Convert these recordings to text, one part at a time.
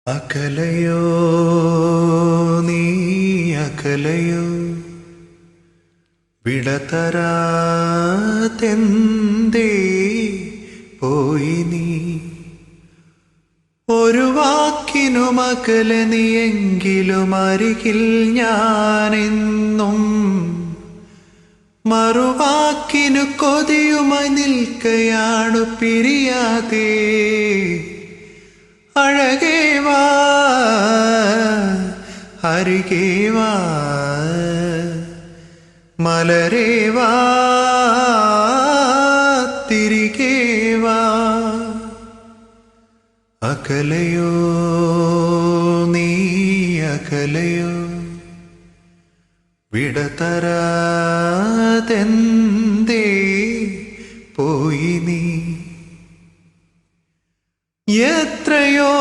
അകലയോ നീ അകലയോ വിടതരാതെന്തേ പോയി നീ ഒരു വാക്കിനും അകലെ നീയെങ്കിലും അരികിൽ ഞാനെന്നും മറുവാക്കിനു കൊതിയുമായി നിൽക്കയാണു പിരിയാതെ അഴകേ വാ അരികേ വാ മലരേ വാ തിരികെ വാ അകലയോ നീ അകലയോ വിടതരാതെന്തേ പോയി നീ എത്രയോ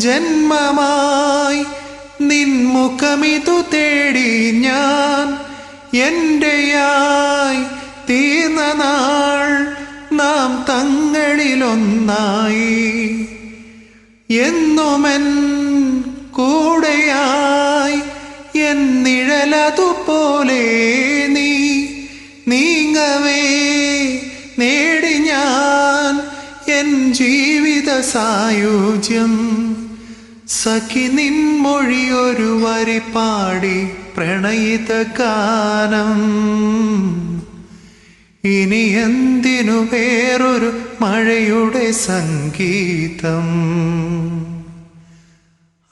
ജന്മമായി നിൻമുഖമിതു തേടി ഞാൻ എന്റെയായി തീർന്ന നാൾ നാം തങ്ങളിലൊന്നായി എന്നുമെൻ കൂടെയായി എൻ നിഴലതുപോലെ നീ നീങ്ങവേ നേടി ഞാൻ എൻ ജീവിത സായുജ്യം സഖി നിൻമൊഴിയൊരു വരി പാടി പ്രണയിത ഗാനം ഇനി എന്തിനു വേറൊരു മഴയുടെ സംഗീതം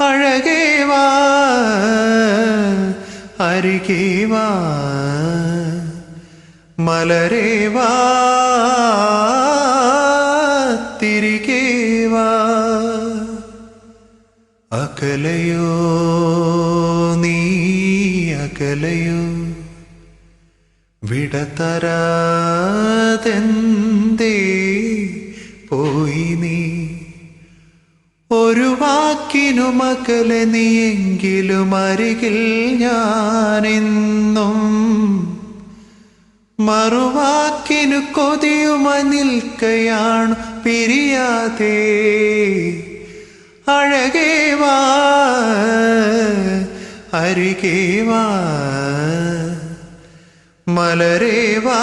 അഴകേ വാ അരികേ വാ മലരേ വാ തിരികെ വാ അകലയോ നീ അകലയോ വിടതരാതെന്തേ പോയി നീ ഒരു വാക്കിനും അകലെ നീയെങ്കിലും അരികിൽ ഞാനെന്നും മറുവാക്കിനു കൊതിയുമായി നിൽക്കയാണു പിരിയാതെ അഴകേ വാ അരികേ വാ മലരേ വാ